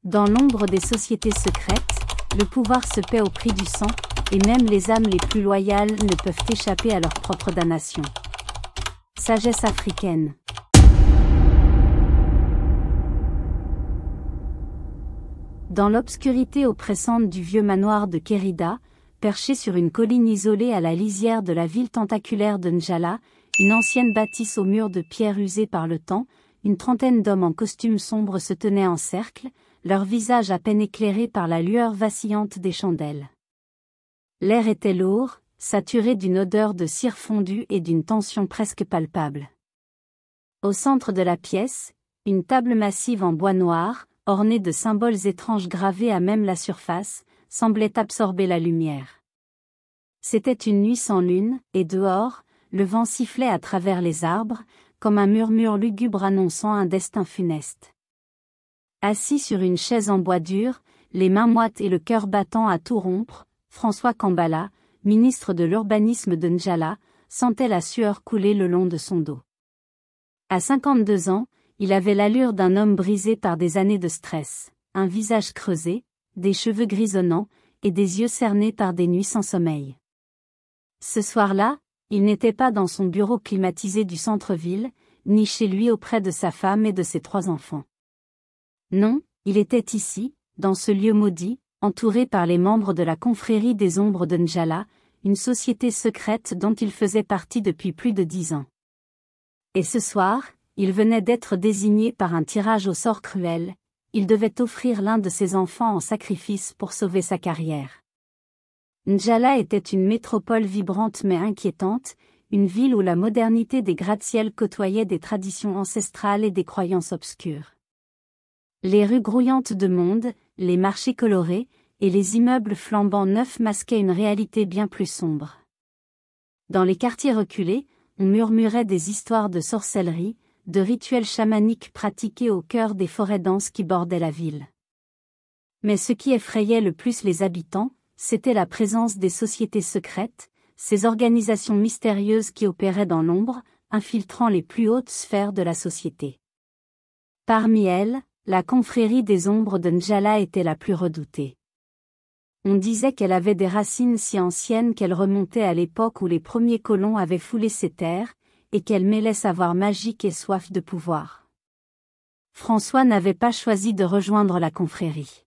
Dans l'ombre des sociétés secrètes, le pouvoir se paie au prix du sang, et même les âmes les plus loyales ne peuvent échapper à leur propre damnation. Sagesse africaine. Dans l'obscurité oppressante du vieux manoir de Kérida, perché sur une colline isolée à la lisière de la ville tentaculaire de Njala, une ancienne bâtisse aux murs de pierre usés par le temps, une trentaine d'hommes en costume sombre se tenaient en cercle, leurs visages à peine éclairés par la lueur vacillante des chandelles. L'air était lourd, saturé d'une odeur de cire fondue et d'une tension presque palpable. Au centre de la pièce, une table massive en bois noir, ornée de symboles étranges gravés à même la surface, semblait absorber la lumière. C'était une nuit sans lune, et dehors, le vent sifflait à travers les arbres, comme un murmure lugubre annonçant un destin funeste. Assis sur une chaise en bois dur, les mains moites et le cœur battant à tout rompre, François Kambala, ministre de l'urbanisme de Njala, sentait la sueur couler le long de son dos. À 52 ans, il avait l'allure d'un homme brisé par des années de stress, un visage creusé, des cheveux grisonnants, et des yeux cernés par des nuits sans sommeil. Ce soir-là, il n'était pas dans son bureau climatisé du centre-ville, ni chez lui auprès de sa femme et de ses 3 enfants. Non, il était ici, dans ce lieu maudit, entouré par les membres de la confrérie des ombres de Njala, une société secrète dont il faisait partie depuis plus de 10 ans. Et ce soir, il venait d'être désigné par un tirage au sort cruel, il devait offrir l'un de ses enfants en sacrifice pour sauver sa carrière. Njala était une métropole vibrante mais inquiétante, une ville où la modernité des gratte-ciel côtoyait des traditions ancestrales et des croyances obscures. Les rues grouillantes de monde, les marchés colorés, et les immeubles flambant neufs masquaient une réalité bien plus sombre. Dans les quartiers reculés, on murmurait des histoires de sorcellerie, de rituels chamaniques pratiqués au cœur des forêts denses qui bordaient la ville. Mais ce qui effrayait le plus les habitants, c'était la présence des sociétés secrètes, ces organisations mystérieuses qui opéraient dans l'ombre, infiltrant les plus hautes sphères de la société. Parmi elles, la confrérie des ombres de Njala était la plus redoutée. On disait qu'elle avait des racines si anciennes qu'elles remontaient à l'époque où les premiers colons avaient foulé ces terres, et qu'elle mêlait savoir magique et soif de pouvoir. François n'avait pas choisi de rejoindre la confrérie.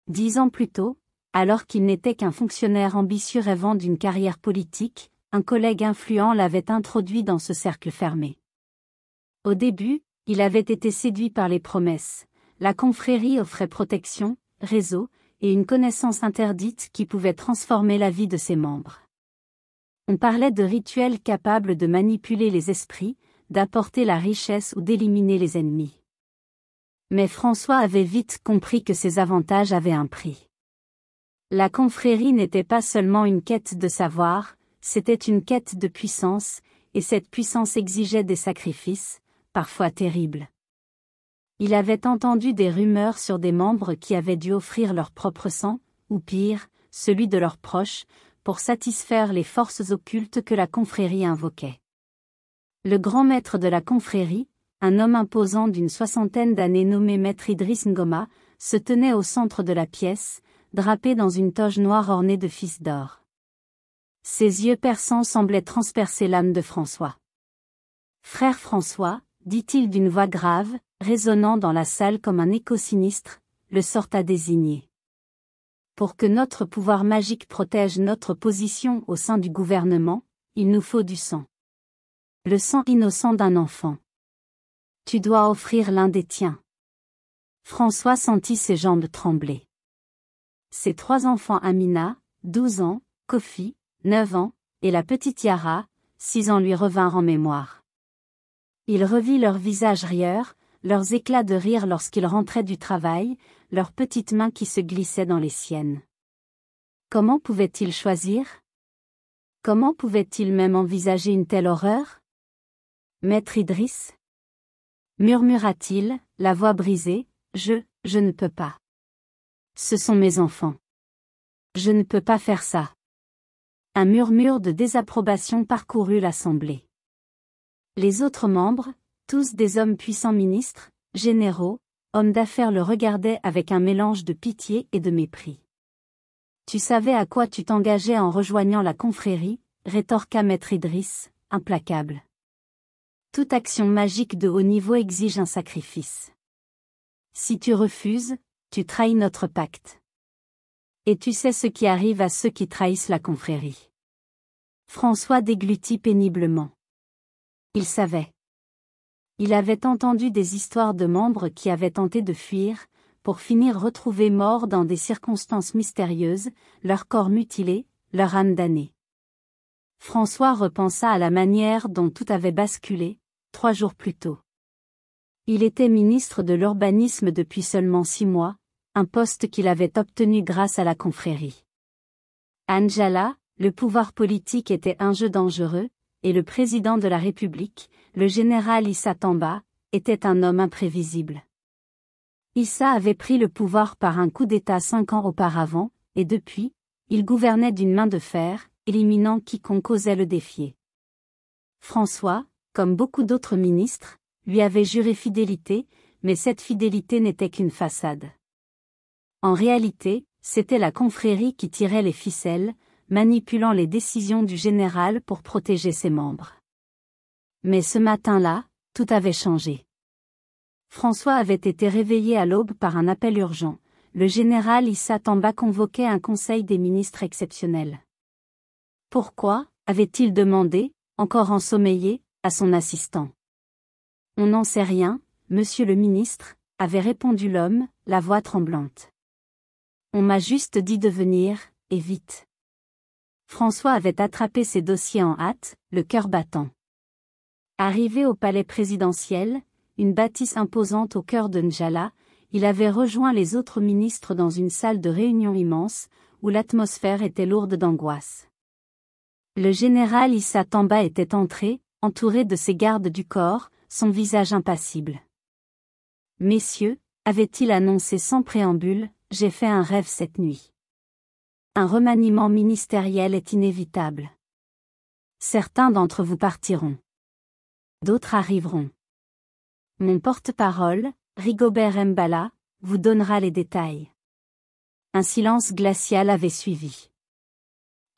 10 ans plus tôt, alors qu'il n'était qu'un fonctionnaire ambitieux rêvant d'une carrière politique, un collègue influent l'avait introduit dans ce cercle fermé. Au début, il avait été séduit par les promesses. La confrérie offrait protection, réseau, et une connaissance interdite qui pouvait transformer la vie de ses membres. On parlait de rituels capables de manipuler les esprits, d'apporter la richesse ou d'éliminer les ennemis. Mais François avait vite compris que ces avantages avaient un prix. La confrérie n'était pas seulement une quête de savoir, c'était une quête de puissance, et cette puissance exigeait des sacrifices, parfois terribles. Il avait entendu des rumeurs sur des membres qui avaient dû offrir leur propre sang, ou pire, celui de leurs proches, pour satisfaire les forces occultes que la confrérie invoquait. Le grand maître de la confrérie, un homme imposant d'une 60aine d'années nommé Maître Idriss Ngoma, se tenait au centre de la pièce, drapé dans une toge noire ornée de fils d'or. Ses yeux perçants semblaient transpercer l'âme de François. « Frère François », dit-il d'une voix grave, résonnant dans la salle comme un écho sinistre, le sort a désigné. Pour que notre pouvoir magique protège notre position au sein du gouvernement, il nous faut du sang. Le sang innocent d'un enfant. Tu dois offrir l'un des tiens. François sentit ses jambes trembler. Ses 3 enfants Amina, 12 ans, Kofi, 9 ans, et la petite Yara, 6 ans lui revinrent en mémoire. Il revit leurs visages rieurs, leurs éclats de rire lorsqu'ils rentraient du travail, leurs petites mains qui se glissaient dans les siennes. Comment pouvait-il choisir? Comment pouvait-il même envisager une telle horreur? Maître Idriss? Murmura-t-il, la voix brisée, je ne peux pas. Ce sont mes enfants. Je ne peux pas faire ça. Un murmure de désapprobation parcourut l'assemblée. Les autres membres, tous des hommes puissants ministres, généraux, homme d'affaires le regardait avec un mélange de pitié et de mépris. Tu savais à quoi tu t'engageais en rejoignant la confrérie, rétorqua Maître Idriss, implacable. Toute action magique de haut niveau exige un sacrifice. Si tu refuses, tu trahis notre pacte. Et tu sais ce qui arrive à ceux qui trahissent la confrérie. François déglutit péniblement. Il savait. Il avait entendu des histoires de membres qui avaient tenté de fuir, pour finir retrouvés morts dans des circonstances mystérieuses, leur corps mutilé, leur âme damnée. François repensa à la manière dont tout avait basculé, 3 jours plus tôt. Il était ministre de l'Urbanisme depuis seulement 6 mois, un poste qu'il avait obtenu grâce à la confrérie. À Ndjala, le pouvoir politique était un jeu dangereux, et le président de la République, le général Issa Tamba, était un homme imprévisible. Issa avait pris le pouvoir par un coup d'État 5 ans auparavant, et depuis, il gouvernait d'une main de fer, éliminant quiconque osait le défier. François, comme beaucoup d'autres ministres, lui avait juré fidélité, mais cette fidélité n'était qu'une façade. En réalité, c'était la confrérie qui tirait les ficelles, manipulant les décisions du général pour protéger ses membres. Mais ce matin-là, tout avait changé. François avait été réveillé à l'aube par un appel urgent. Le général Issa Tamba convoquait un conseil des ministres exceptionnel. Pourquoi, avait-il demandé, encore ensommeillé, à son assistant. On n'en sait rien, monsieur le ministre, avait répondu l'homme, la voix tremblante. On m'a juste dit de venir, et vite. François avait attrapé ses dossiers en hâte, le cœur battant. Arrivé au palais présidentiel, une bâtisse imposante au cœur de Ndjala, il avait rejoint les autres ministres dans une salle de réunion immense, où l'atmosphère était lourde d'angoisse. Le général Issa Tamba était entré, entouré de ses gardes du corps, son visage impassible. « Messieurs, avait-il annoncé sans préambule, j'ai fait un rêve cette nuit. Un remaniement ministériel est inévitable. Certains d'entre vous partiront. D'autres arriveront. Mon porte-parole, Rigobert Mbala, vous donnera les détails. » Un silence glacial avait suivi.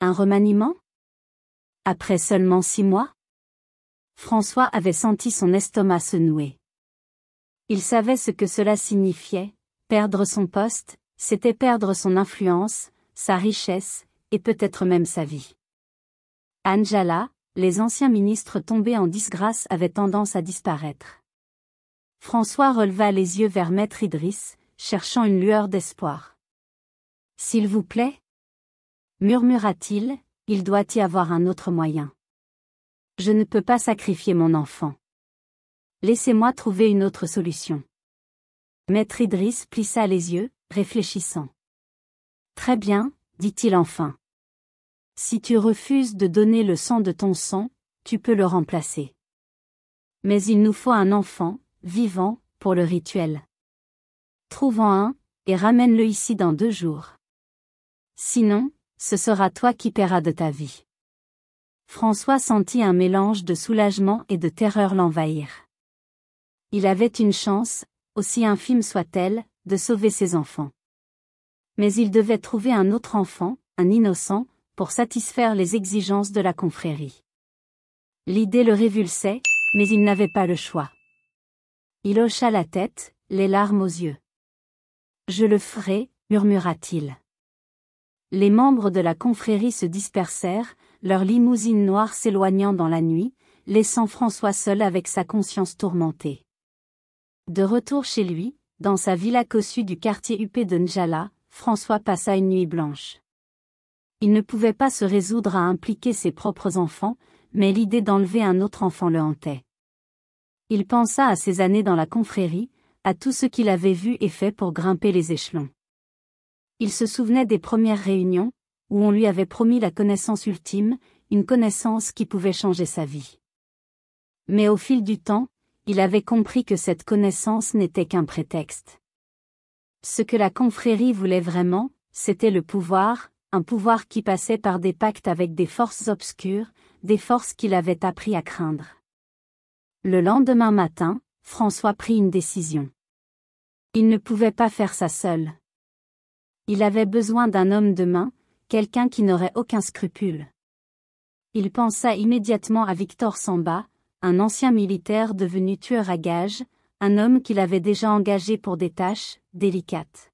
Un remaniement ? Après seulement 6 mois ? François avait senti son estomac se nouer. Il savait ce que cela signifiait, perdre son poste, c'était perdre son influence, sa richesse, et peut-être même sa vie. À Ndjala, les anciens ministres tombés en disgrâce avaient tendance à disparaître. François releva les yeux vers Maître Idriss, cherchant une lueur d'espoir. « S'il vous plaît » murmura-t-il, il doit y avoir un autre moyen. Je ne peux pas sacrifier mon enfant. Laissez-moi trouver une autre solution. Maître Idriss plissa les yeux, réfléchissant. Très bien, dit-il enfin. Si tu refuses de donner le sang de ton sang, tu peux le remplacer. Mais il nous faut un enfant, vivant, pour le rituel. Trouve-en un, et ramène-le ici dans 2 jours. Sinon, ce sera toi qui paieras de ta vie. François sentit un mélange de soulagement et de terreur l'envahir. Il avait une chance, aussi infime soit-elle, de sauver ses enfants. Mais il devait trouver un autre enfant, un innocent, pour satisfaire les exigences de la confrérie. L'idée le révulsait, mais il n'avait pas le choix. Il hocha la tête, les larmes aux yeux. « Je le ferai, » murmura-t-il. Les membres de la confrérie se dispersèrent, leur limousine noire s'éloignant dans la nuit, laissant François seul avec sa conscience tourmentée. De retour chez lui, dans sa villa cossue du quartier huppé de Ndjala, François passa une nuit blanche. Il ne pouvait pas se résoudre à impliquer ses propres enfants, mais l'idée d'enlever un autre enfant le hantait. Il pensa à ses années dans la confrérie, à tout ce qu'il avait vu et fait pour grimper les échelons. Il se souvenait des premières réunions, où on lui avait promis la connaissance ultime, une connaissance qui pouvait changer sa vie. Mais au fil du temps, il avait compris que cette connaissance n'était qu'un prétexte. Ce que la confrérie voulait vraiment, c'était le pouvoir, un pouvoir qui passait par des pactes avec des forces obscures, des forces qu'il avait appris à craindre. Le lendemain matin, François prit une décision. Il ne pouvait pas faire ça seul. Il avait besoin d'un homme de main, quelqu'un qui n'aurait aucun scrupule. Il pensa immédiatement à Victor Samba, un ancien militaire devenu tueur à gages, un homme qu'il avait déjà engagé pour des tâches délicates.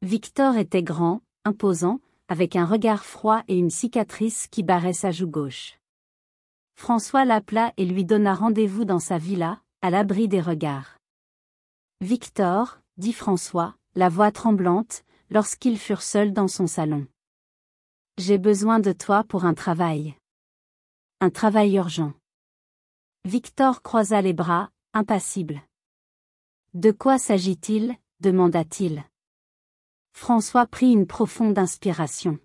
Victor était grand, imposant, avec un regard froid et une cicatrice qui barrait sa joue gauche. François l'appela et lui donna rendez-vous dans sa villa, à l'abri des regards. « Victor, » dit François, la voix tremblante, lorsqu'ils furent seuls dans son salon. « J'ai besoin de toi pour un travail. Un travail urgent. » Victor croisa les bras, impassible. « De quoi s'agit-il » demanda-t-il. François prit une profonde inspiration.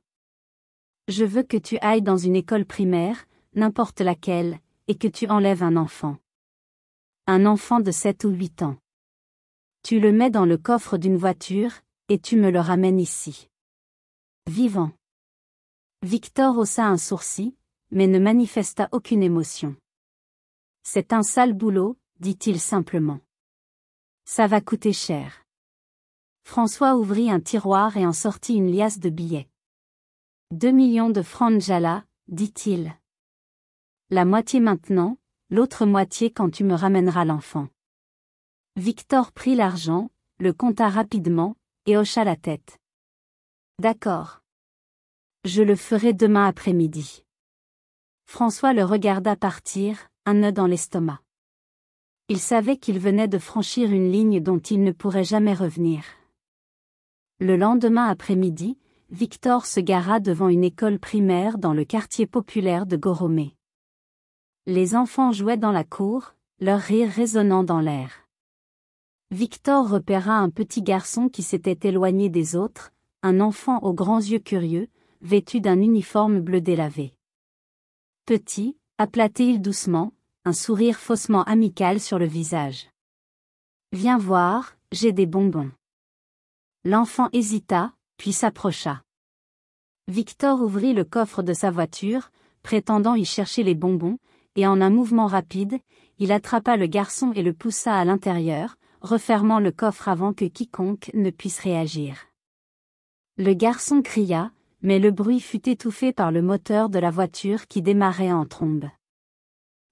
« Je veux que tu ailles dans une école primaire, n'importe laquelle, et que tu enlèves un enfant. Un enfant de 7 ou 8 ans. Tu le mets dans le coffre d'une voiture, et tu me le ramènes ici. Vivant. » Victor haussa un sourcil, mais ne manifesta aucune émotion. « C'est un sale boulot, » dit-il simplement. « Ça va coûter cher. » François ouvrit un tiroir et en sortit une liasse de billets. « 2 millions de francs Njala, » dit-il. « La moitié maintenant, l'autre moitié quand tu me ramèneras l'enfant. » Victor prit l'argent, le compta rapidement, et hocha la tête. « D'accord. Je le ferai demain après-midi. » François le regarda partir, un nœud dans l'estomac. Il savait qu'il venait de franchir une ligne dont il ne pourrait jamais revenir. Le lendemain après-midi, Victor se gara devant une école primaire dans le quartier populaire de Goromé. Les enfants jouaient dans la cour, leur rire résonnant dans l'air. Victor repéra un petit garçon qui s'était éloigné des autres, un enfant aux grands yeux curieux, vêtu d'un uniforme bleu délavé. Petit, appela-t-il doucement, un sourire faussement amical sur le visage. « Viens voir, j'ai des bonbons. » L'enfant hésita, puis s'approcha. Victor ouvrit le coffre de sa voiture, prétendant y chercher les bonbons, et en un mouvement rapide, il attrapa le garçon et le poussa à l'intérieur, refermant le coffre avant que quiconque ne puisse réagir. Le garçon cria, mais le bruit fut étouffé par le moteur de la voiture qui démarrait en trombe.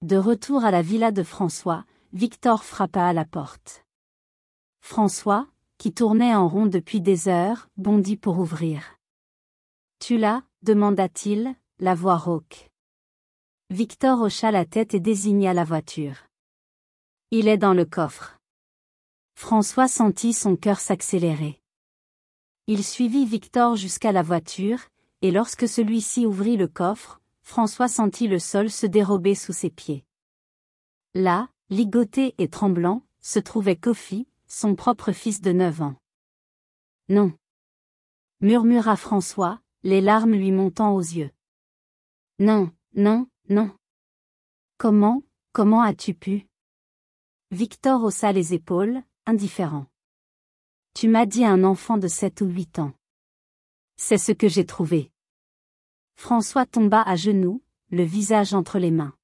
De retour à la villa de François, Victor frappa à la porte. François, qui tournait en rond depuis des heures, bondit pour ouvrir. « Tu l'as » demanda-t-il, la voix rauque. Victor hocha la tête et désigna la voiture. « Il est dans le coffre. » François sentit son cœur s'accélérer. Il suivit Victor jusqu'à la voiture, et lorsque celui-ci ouvrit le coffre, François sentit le sol se dérober sous ses pieds. Là, ligoté et tremblant, se trouvait Kofi, son propre fils de 9 ans. « Non !» murmura François, les larmes lui montant aux yeux. « Non, non, non. Comment as-tu pu ?» Victor haussa les épaules, indifférent. « Tu m'as dit un enfant de 7 ou 8 ans. C'est ce que j'ai trouvé. » François tomba à genoux, le visage entre les mains.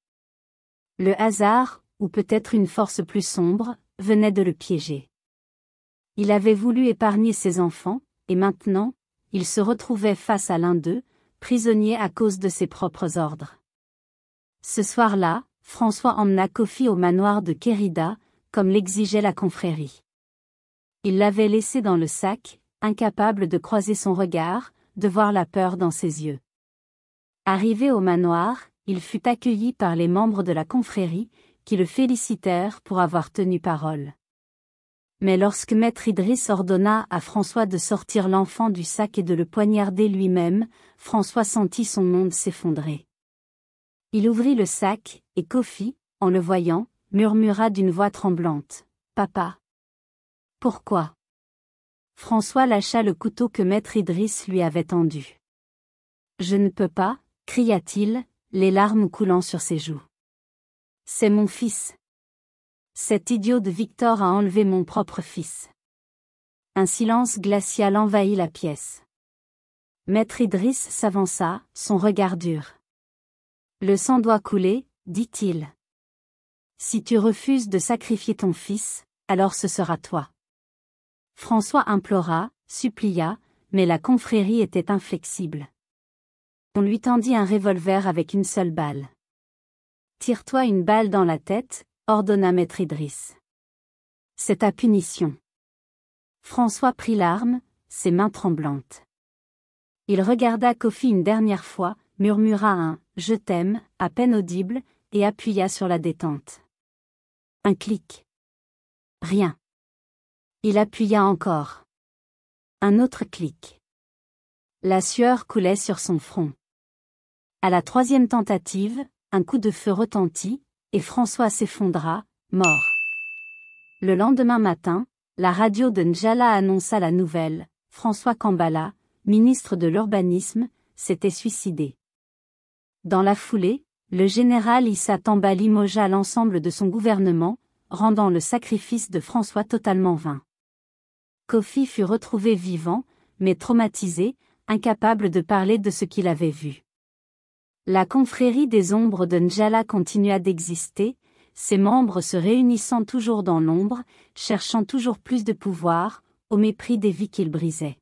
Le hasard, ou peut-être une force plus sombre, venait de le piéger. Il avait voulu épargner ses enfants, et maintenant, il se retrouvait face à l'un d'eux, prisonnier à cause de ses propres ordres. Ce soir-là, François emmena Kofi au manoir de Kérida, comme l'exigeait la confrérie. Il l'avait laissé dans le sac, incapable de croiser son regard, de voir la peur dans ses yeux. Arrivé au manoir, il fut accueilli par les membres de la confrérie, qui le félicitèrent pour avoir tenu parole. Mais lorsque Maître Idriss ordonna à François de sortir l'enfant du sac et de le poignarder lui-même, François sentit son monde s'effondrer. Il ouvrit le sac, et Kofi, en le voyant, murmura d'une voix tremblante. « Papa. Pourquoi ?» François lâcha le couteau que Maître Idriss lui avait tendu. « Je ne peux pas » cria-t-il, les larmes coulant sur ses joues. « C'est mon fils. Cet idiot de Victor a enlevé mon propre fils. » Un silence glacial envahit la pièce. Maître Idriss s'avança, son regard dur. « Le sang doit couler, » dit-il. « Si tu refuses de sacrifier ton fils, alors ce sera toi. François implora, supplia, mais la confrérie était inflexible. On lui tendit un revolver avec une seule balle. « Tire-toi une balle dans la tête », ordonna maître Idriss. « C'est ta punition. » François prit l'arme, ses mains tremblantes. Il regarda Kofi une dernière fois, murmura un « je t'aime » à peine audible, et appuya sur la détente. Un clic. Rien. Il appuya encore. Un autre clic. La sueur coulait sur son front. À la troisième tentative, un coup de feu retentit, et François s'effondra, mort. Le lendemain matin, la radio de Njala annonça la nouvelle. François Kambala, ministre de l'Urbanisme, s'était suicidé. Dans la foulée, le général Issa Tamba limogea l'ensemble de son gouvernement, rendant le sacrifice de François totalement vain. Kofi fut retrouvé vivant, mais traumatisé, incapable de parler de ce qu'il avait vu. La confrérie des ombres de Njala continua d'exister, ses membres se réunissant toujours dans l'ombre, cherchant toujours plus de pouvoir, au mépris des vies qu'ils brisaient.